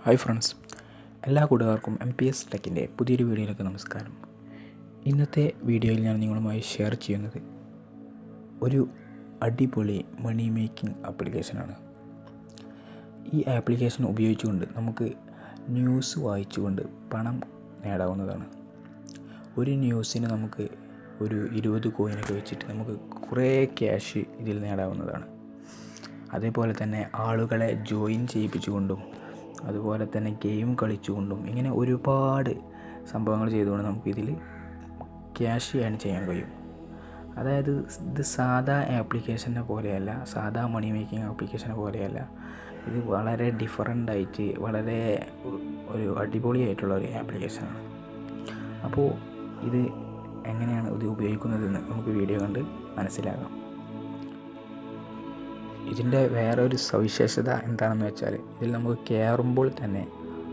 Hi friends, എല്ലാ കൂട്ടുകാർക്കും MPS ടെക്കിൻ്റെ പുതിയൊരു വീഡിയോയിലേക്ക് നമസ്കാരം. ഇന്നത്തെ വീഡിയോയിൽ ഞാൻ നിങ്ങളുമായി ഷെയർ ചെയ്യുന്നത് ഒരു അടിപൊളി മണി മേക്കിംഗ് ആപ്ലിക്കേഷനാണ്. ഈ ആപ്ലിക്കേഷൻ ഉപയോഗിച്ചുകൊണ്ട് നമുക്ക് ന്യൂസ് വായിച്ചുകൊണ്ട് പണം നേടാവുന്നതാണ്. ഒരു ന്യൂസിന് നമുക്ക് ഒരു 20 കോയിനൊക്കെ വെച്ചിട്ട് നമുക്ക് കുറേ ക്യാഷ് ഇതിൽ നേടാവുന്നതാണ്. അതേപോലെ തന്നെ ആളുകളെ ജോയിൻ ചെയ്യിപ്പിച്ചുകൊണ്ടും അതുപോലെ തന്നെ ഗെയിം കളിച്ചുകൊണ്ടും ഇങ്ങനെ ഒരുപാട് സംഭവങ്ങൾ ചെയ്തുകൊണ്ട് നമുക്കിതിൽ ക്യാഷ് ഏൺ ചെയ്യാൻ കഴിയും. അതായത് ഇത് സാധാ ആപ്ലിക്കേഷനെ പോലെയല്ല, സാധാ മണി മേക്കിംഗ് ആപ്ലിക്കേഷനെ പോലെയല്ല. ഇത് വളരെ ഡിഫറൻ്റായിട്ട് വളരെ ഒരു അടിപൊളിയായിട്ടുള്ള ഒരു ആപ്ലിക്കേഷനാണ്. അപ്പോൾ ഇത് എങ്ങനെയാണ് ഇത് ഉപയോഗിക്കുന്നതെന്ന് നമുക്ക് വീഡിയോ കണ്ട് മനസ്സിലാകാം. ഇതിൻ്റെ വേറെ ഒരു സവിശേഷത എന്താണെന്ന് വെച്ചാൽ ഇതിൽ നമുക്ക് കയറുമ്പോൾ തന്നെ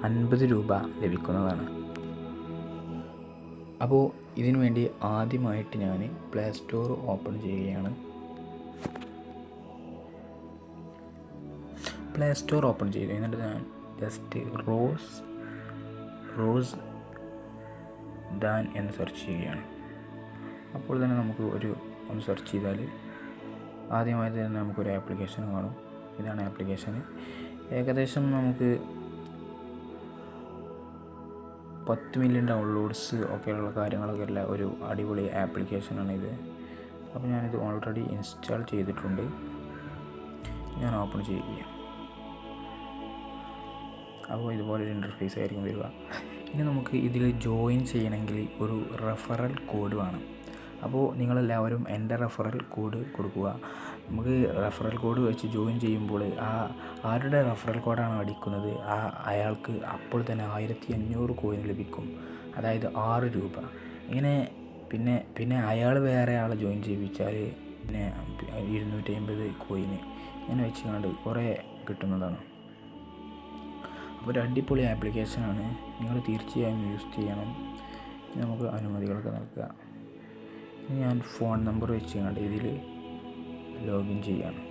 50 രൂപ ലഭിക്കുന്നതാണ്. അപ്പോൾ ഇതിനു വേണ്ടി ആദ്യമായിട്ട് ഞാൻ പ്ലേ സ്റ്റോർ ഓപ്പൺ ചെയ്യുകയാണ്. പ്ലേ സ്റ്റോർ ഓപ്പൺ ചെയ്തു. എന്നിട്ട് ഞാൻ ജസ്റ്റ് റോസ് ദാൻ എന്ന് സെർച്ച് ചെയ്യുകയാണ്. അപ്പോൾ തന്നെ നമുക്ക് ഒന്ന് സെർച്ച് ചെയ്താൽ ആദ്യമായി തന്നെ നമുക്കൊരു ആപ്ലിക്കേഷൻ കാണും. ഇതാണ് ആപ്ലിക്കേഷൻ. ഏകദേശം നമുക്ക് 10 മില്യൺ ഡൗൺലോഡ്സ് ഒക്കെയുള്ള കാര്യങ്ങളൊക്കെ ഉള്ള ഒരു അടിപൊളി ആപ്ലിക്കേഷനാണ് ഇത്. അപ്പോൾ ഞാനിത് ഓൾറെഡി ഇൻസ്റ്റാൾ ചെയ്തിട്ടുണ്ട്. ഞാൻ ഓപ്പൺ ചെയ്യുക. അപ്പോൾ ഇതുപോലൊരു ഇൻ്റർഫേസ് ആയിരിക്കും വരിക. ഇനി നമുക്ക് ഇതിൽ ജോയിൻ ചെയ്യണമെങ്കിൽ ഒരു റെഫറൽ കോഡ് വേണം. അപ്പോൾ നിങ്ങളെല്ലാവരും എൻ്റെ റെഫറൽ കോഡ് കൊടുക്കുക. നമുക്ക് റെഫറൽ കോഡ് വെച്ച് ജോയിൻ ചെയ്യുമ്പോൾ ആരുടെ റെഫറൽ കോഡാണ് അടിക്കുന്നത് അയാൾക്ക് അപ്പോൾ തന്നെ 1500 കോയിൻ ലഭിക്കും. അതായത് 6 രൂപ. ഇങ്ങനെ പിന്നെ അയാൾ വേറെ ആളെ ജോയിൻ ചെയ്യിപ്പിച്ചാൽ പിന്നെ 250 കോയിന് ഇങ്ങനെ വെച്ചുകൊണ്ട് കുറേ കിട്ടുന്നതാണ്. അപ്പോൾ ഒരു അടിപൊളി ആപ്ലിക്കേഷനാണ്. നിങ്ങൾ തീർച്ചയായും യൂസ് ചെയ്യണം. നമുക്ക് അനുമതികളൊക്കെ നൽകുക. ഞാൻ ഫോൺ നമ്പർ വെച്ചുകൊണ്ട് ഇതിൽ ലോഗിൻ ചെയ്യാണ്.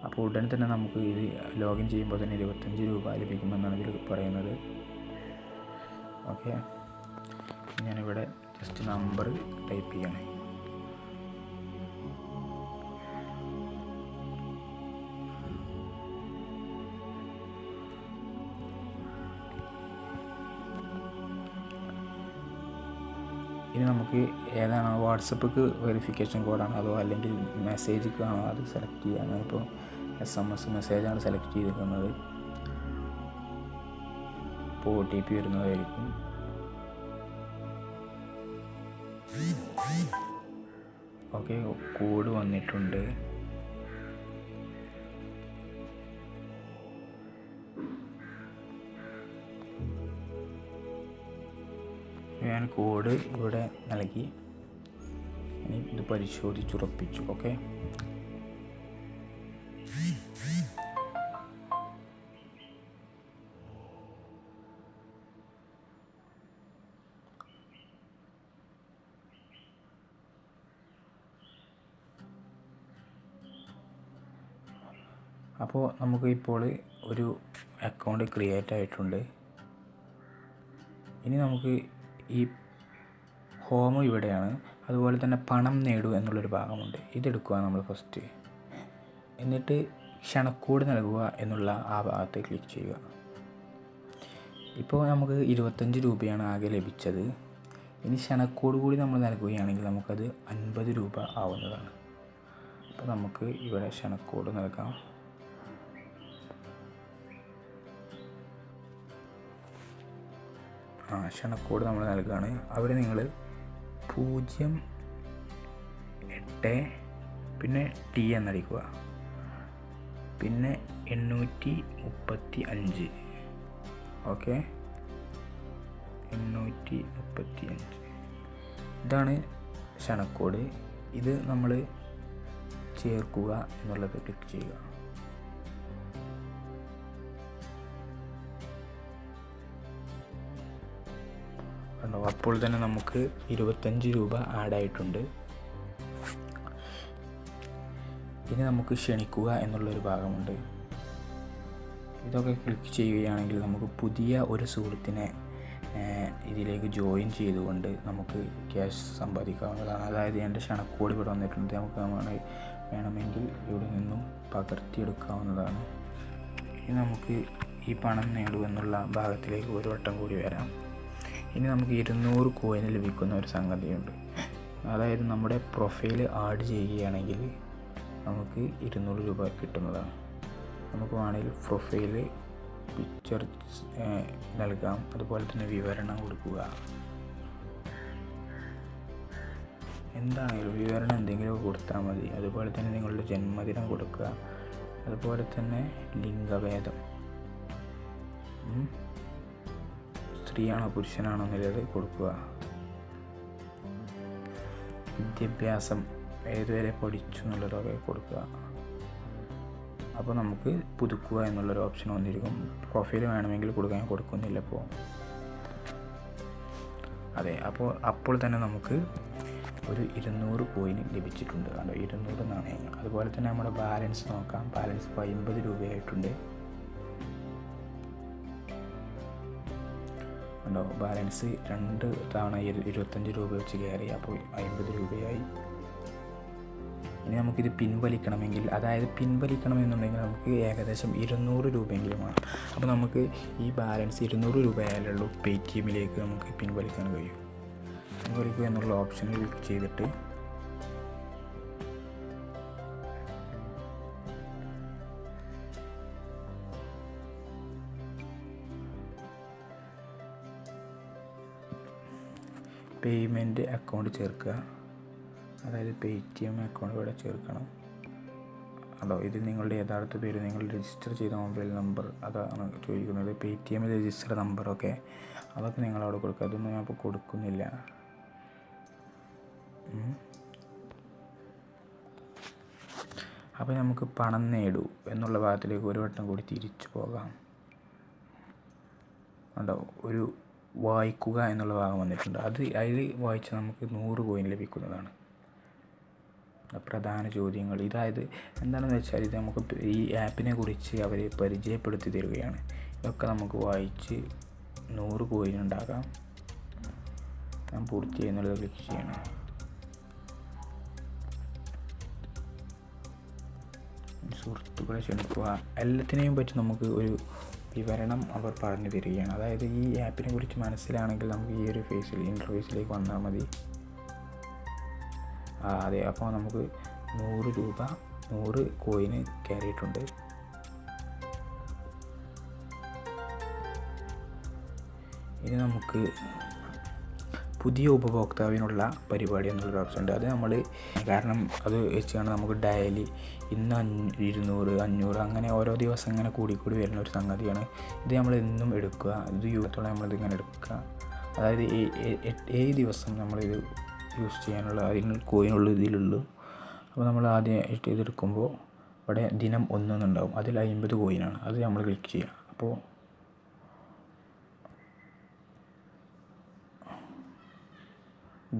അപ്പോൾ ഉടൻ തന്നെ നമുക്ക് ഇത് ലോഗിൻ ചെയ്യുമ്പോൾ തന്നെ 25 രൂപ ലഭിക്കുമെന്നാണ് ഇതിൽ പറയുന്നത്. ഓക്കെ, ഞാനിവിടെ ജസ്റ്റ് നമ്പർ ടൈപ്പ് ചെയ്യണേ. ഇനി നമുക്ക് ഏതാണോ വാട്സപ്പിക്ക് വെരിഫിക്കേഷൻ കോഡാണോ അതോ അല്ലെങ്കിൽ മെസ്സേജിക്കാണോ അത് സെലക്ട് ചെയ്യുക. ഞാനിപ്പോൾ SMS മെസ്സേജാണ് സെലക്ട് ചെയ്തിരിക്കുന്നത്. ഇപ്പോൾ OTP വരുന്നതായിരിക്കും. ഓക്കെ, കോഡ് വന്നിട്ടുണ്ട്. ഞാൻ കോഡ് ഇവിടെ നൽകി. ഇനി ഇത് പരിശോധിച്ചുറപ്പിച്ചു. ഓക്കെ, അപ്പോൾ നമുക്ക് ഇപ്പോൾ ഒരു അക്കൗണ്ട് ക്രിയേറ്റ് ആയിട്ടുണ്ട്. ഇനി നമുക്ക് ഈ ഹോം ഇവിടെയാണ്. അതുപോലെ തന്നെ പണം നേടൂ എന്നുള്ളൊരു ഭാഗമുണ്ട്. ഇതെടുക്കുക നമ്മൾ ഫസ്റ്റ്. എന്നിട്ട് ക്ഷണക്കോഡ് നൽകുക എന്നുള്ള ആ ഭാഗത്ത് ക്ലിക്ക് ചെയ്യുക. ഇപ്പോൾ നമുക്ക് 25 രൂപയാണ് ആകെ ലഭിച്ചത്. ഇനി ക്ഷണക്കോഡ് കൂടി നമ്മൾ നൽകുകയാണെങ്കിൽ നമുക്കത് 50 രൂപ ആവുന്നതാണ്. അപ്പോൾ നമുക്ക് ഇവിടെ ക്ഷണക്കോഡ് നൽകാം. ക്ഷണക്കോഡ് നമ്മൾ നൽകുകയാണ്. അവിടെ നിങ്ങൾ 08 പിന്നെ T എന്നടിക്കുക. പിന്നെ 835. ഓക്കെ, 835 ഇതാണ് ക്ഷണക്കോഡ്. ഇത് നമ്മൾ ചേർക്കുക എന്നുള്ളത് ക്ലിക്ക് ചെയ്യുക. അപ്പോൾ തന്നെ നമുക്ക് 25 രൂപ ആഡായിട്ടുണ്ട്. ഇനി നമുക്ക് ക്ഷണിക്കുക എന്നുള്ളൊരു ഭാഗമുണ്ട്. ഇതൊക്കെ ക്ലിക്ക് ചെയ്യുകയാണെങ്കിൽ നമുക്ക് പുതിയ ഒരു സുഹൃത്തിനെ ഇതിലേക്ക് ജോയിൻ ചെയ്തുകൊണ്ട് നമുക്ക് ക്യാഷ് സമ്പാദിക്കാവുന്നതാണ്. അതായത് എൻ്റെ ക്ഷണക്കോഡ് ഇവിടെ വന്നിട്ടുണ്ട്, നമുക്ക് വേണമെങ്കിൽ ഇവിടെ നിന്നും പകർത്തിയെടുക്കാവുന്നതാണ്. ഇനി നമുക്ക് ഈ പണം നേടൂ എന്നുള്ള ഭാഗത്തിലേക്ക് ഒരു വട്ടം കൂടി വരാം. ഇനി നമുക്ക് 200 കോയിന് ലഭിക്കുന്ന ഒരു സംഗതിയുണ്ട്. അതായത് നമ്മുടെ പ്രൊഫൈൽ ആഡ് ചെയ്യുകയാണെങ്കിൽ നമുക്ക് 200 രൂപ കിട്ടുന്നതാണ്. നമുക്ക് വേണമെങ്കിൽ പ്രൊഫൈൽ പിക്ചർ നൽകാം, അതുപോലെ തന്നെ വിവരണം കൊടുക്കുക. എന്താണെങ്കിലും വിവരണം എന്തെങ്കിലും കൊടുത്താൽ മതി. അതുപോലെ തന്നെ നിങ്ങളുടെ ജന്മദിനം കൊടുക്കുക, അതുപോലെ തന്നെ ലിംഗഭേദം, സ്ത്രീയാണോ പുരുഷനാണോ എന്നുള്ളത് കൊടുക്കുക. വിദ്യാഭ്യാസം ഏതുവരെ പഠിച്ചു എന്നുള്ളതൊക്കെ കൊടുക്കുക. അപ്പോൾ നമുക്ക് പുതുക്കുക എന്നുള്ളൊരു ഓപ്ഷൻ വന്നിരിക്കും. പ്രൊഫൈൽ വേണമെങ്കിൽ കൊടുക്കാൻ കൊടുക്കുന്നില്ല ഇപ്പോൾ. അതെ, അപ്പോൾ തന്നെ നമുക്ക് ഒരു 200 കോയിൻ ലഭിച്ചിട്ടുണ്ട്. കണ്ടോ, 200 നാണയങ്ങൾ. അതുപോലെ തന്നെ നമ്മുടെ ബാലൻസ് നോക്കാം. ബാലൻസ് ഇപ്പോൾ 50 രൂപയായിട്ടുണ്ട്. കണ്ടോ, ബാലൻസ് 2 തവണ 25 രൂപ വെച്ച് കയറി, അപ്പോൾ 50 രൂപയായി. ഇനി നമുക്കിത് പിൻവലിക്കണമെങ്കിൽ, അതായത് പിൻവലിക്കണമെന്നുണ്ടെങ്കിൽ നമുക്ക് ഏകദേശം 200 രൂപയെങ്കിലും വേണം. അപ്പോൾ നമുക്ക് ഈ ബാലൻസ് 200 രൂപയായാലുള്ളൂ പേടിഎമ്മിലേക്ക് നമുക്ക് പിൻവലിക്കാൻ കഴിയും. പിൻവലിക്കുക എന്നുള്ള ഓപ്ഷനിൽ ക്ലിക്ക് ചെയ്തിട്ട് പേയ്മെൻറ്റ് അക്കൗണ്ട് ചേർക്കുക. അതായത് പേടിഎം അക്കൗണ്ട് ഇവിടെ ചേർക്കണം. അതോ ഇത് നിങ്ങളുടെ യഥാർത്ഥ പേര്, നിങ്ങൾ രജിസ്റ്റർ ചെയ്ത മൊബൈൽ നമ്പർ അതാണ് ചോദിക്കുന്നത്. പേടിഎമ്മിൽ രജിസ്റ്റർ നമ്പറൊക്കെ അതൊക്കെ നിങ്ങളവിടെ കൊടുക്കുക. അതൊന്നും ഞാൻ ഇപ്പോൾ കൊടുക്കുന്നില്ല. അപ്പോൾ നമുക്ക് പണം നേടൂ എന്നുള്ള ഭാഗത്തിലേക്ക് ഒരു വട്ടം കൂടി തിരിച്ചു പോകാം. ഉണ്ടാവും ഒരു വായിക്കുക എന്നുള്ള ഭാഗം വന്നിട്ടുണ്ട്. അതിൽ വായിച്ച് നമുക്ക് 100 കോയിൻ ലഭിക്കുന്നതാണ്. പ്രധാന ചോദ്യങ്ങൾ, ഇതായത് എന്താണെന്ന് വെച്ചാൽ ഇത് നമുക്ക് ഈ ആപ്പിനെ കുറിച്ച് അവർ പരിചയപ്പെടുത്തി തരികയാണ്. ഇതൊക്കെ നമുക്ക് വായിച്ച് 100 കോയിൻ ഉണ്ടാക്കാം. ഞാൻ പൂർത്തി എന്നുള്ളത് ക്ലിക്ക് ചെയ്യണം. സുഹൃത്തുക്കളെ ക്ഷണിക്കുക. എല്ലാത്തിനെയും പറ്റി നമുക്ക് ഒരു വിവരണം അവർ പറഞ്ഞു തരികയാണ്. അതായത് ഈ ആപ്പിനെ കുറിച്ച് മനസ്സിലാണെങ്കിൽ നമുക്ക് ഈ ഒരു ഇൻ്റർഫേസിലേക്ക് വന്നാൽ മതി. അതെ, അപ്പോൾ നമുക്ക് 100 രൂപ 100 കോയിന് കയറിയിട്ടുണ്ട്. ഇനി നമുക്ക് പുതിയ ഉപഭോക്താവിനുള്ള പരിപാടി എന്നുള്ളൊരു ഓപ്ഷൻ ഉണ്ട്. അത് നമ്മൾ കാരണം അത് വെച്ചാണ് നമുക്ക് ഡെയിലി ഇന്ന് 200 500 അങ്ങനെ ഓരോ ദിവസം ഇങ്ങനെ കൂടി വരുന്ന ഒരു സംഗതിയാണ്. ഇത് നമ്മൾ എന്നും എടുക്കുക. ഇത് യൂത്തോളം നമ്മളിതിങ്ങനെ എടുക്കുക. അതായത് 7 ദിവസം നമ്മളിത് യൂസ് ചെയ്യാനുള്ള അതിന് കോയിനുള്ള ഇതിലുള്ളൂ. അപ്പോൾ നമ്മൾ ആദ്യം ഇതെടുക്കുമ്പോൾ ഇവിടെ ദിനം 1 ഉണ്ടാവും. അതിൽ 50 കോയിനാണ്. അത് നമ്മൾ ക്ലിക്ക് ചെയ്യുക. അപ്പോൾ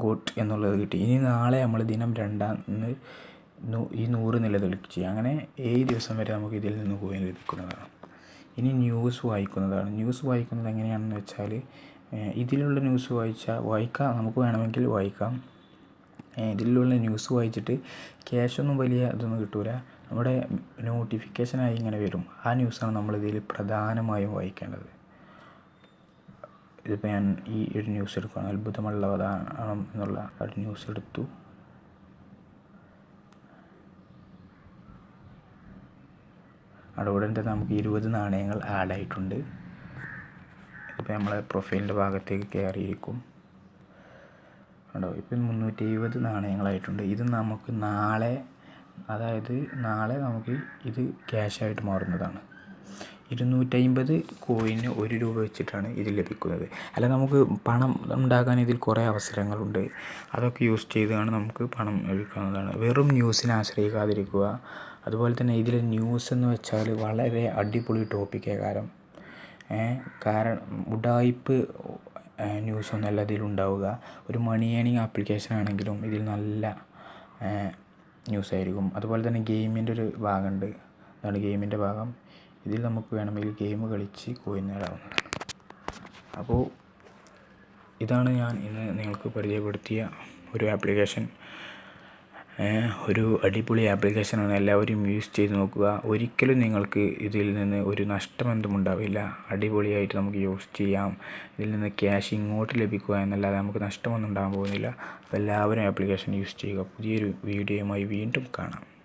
ഗോട്ട് എന്നുള്ളത് കിട്ടി. ഇനി നാളെ നമ്മൾ ദിനം 2 ഈ 100 എന്നുള്ളത് ക്ലിക്ക് ചെയ്യുക. അങ്ങനെ 7 ദിവസം വരെ നമുക്ക് ഇതിൽ നിന്ന് കോയിൻ ലഭിക്കുന്നതാണ്. ഇനി ന്യൂസ് വായിക്കുന്നതാണ്. ന്യൂസ് വായിക്കുന്നത് എങ്ങനെയാണെന്ന് വെച്ചാൽ ഇതിലുള്ള ന്യൂസ് വായിക്കാം, നമുക്ക് വേണമെങ്കിൽ വായിക്കാം. ഇതിലുള്ള ന്യൂസ് വായിച്ചിട്ട് ക്യാഷൊന്നും വലിയ ഇതൊന്നും കിട്ടില്ല. നമ്മുടെ നോട്ടിഫിക്കേഷനായി ഇങ്ങനെ വരും. ആ ന്യൂസാണ് നമ്മളിതിൽ പ്രധാനമായും വായിക്കേണ്ടത്. ഇതിപ്പോൾ ഞാൻ ഈ ഒരു ന്യൂസ് എടുക്കുകയാണ്. അത്ഭുതമുള്ളതാണ് എന്നുള്ള ഒരു ന്യൂസ് എടുത്തു. അവിടെ നമുക്ക് 20 നാണയങ്ങൾ ആഡായിട്ടുണ്ട്. ഇപ്പോൾ നമ്മളെ പ്രൊഫൈലിൻ്റെ ഭാഗത്തേക്ക് കയറിയിരിക്കും. കണ്ടോ, ഇപ്പം 370 നാണയങ്ങളായിട്ടുണ്ട്. ഇത് നമുക്ക് നാളെ നമുക്ക് ഇത് ക്യാഷായിട്ട് മാറുന്നതാണ്. 250 കോയിന് 1 രൂപ വെച്ചിട്ടാണ് ഇതിൽ ലഭിക്കുന്നത്. അല്ല, നമുക്ക് പണം ഉണ്ടാക്കാൻ ഇതിൽ കുറേ അവസരങ്ങളുണ്ട്. അതൊക്കെ യൂസ് ചെയ്താണ് നമുക്ക് പണം ലഭിക്കാവുന്നതാണ്. വെറും ന്യൂസിനെ ആശ്രയിക്കാതിരിക്കുക. അതുപോലെ തന്നെ ഇതിലെ ന്യൂസ് എന്ന് വെച്ചാൽ വളരെ അടിപൊളി ടോപ്പിക്കേ കാരണം ഉഡായിപ്പ് ന്യൂസൊന്നല്ല ഇതിലുണ്ടാവുക. ഒരു മണി ഏണിങ് ആപ്ലിക്കേഷൻ ആണെങ്കിലും ഇതിൽ നല്ല ന്യൂസായിരിക്കും. അതുപോലെ തന്നെ ഗെയിമിൻ്റെ ഒരു ഭാഗമുണ്ട്. അതാണ് ഗെയിമിൻ്റെ ഭാഗം. ഇതിൽ നമുക്ക് വേണമെങ്കിൽ ഗെയിം കളിച്ച് കോയിൻ നേടാവുന്നതാണ്. അപ്പോൾ ഇതാണ് ഞാൻ ഇന്ന് നിങ്ങൾക്ക് പരിചയപ്പെടുത്തിയ ഒരു ആപ്ലിക്കേഷൻ. ഒരു അടിപൊളി ആപ്ലിക്കേഷനാണ്. എല്ലാവരും യൂസ് ചെയ്ത് നോക്കുക. ഒരിക്കലും നിങ്ങൾക്ക് ഇതിൽ നിന്ന് ഒരു നഷ്ടമെന്തും ഉണ്ടാവില്ല. അടിപൊളിയായിട്ട് നമുക്ക് യൂസ് ചെയ്യാം. ഇതിൽ നിന്ന് ക്യാഷ് ഇങ്ങോട്ട് ലഭിക്കുക എന്നല്ലാതെ നമുക്ക് നഷ്ടമൊന്നും ഉണ്ടാകാൻ പോകുന്നില്ല. അപ്പോൾ എല്ലാവരും ആപ്ലിക്കേഷൻ യൂസ് ചെയ്യുക. പുതിയൊരു വീഡിയോയുമായി വീണ്ടും കാണാം.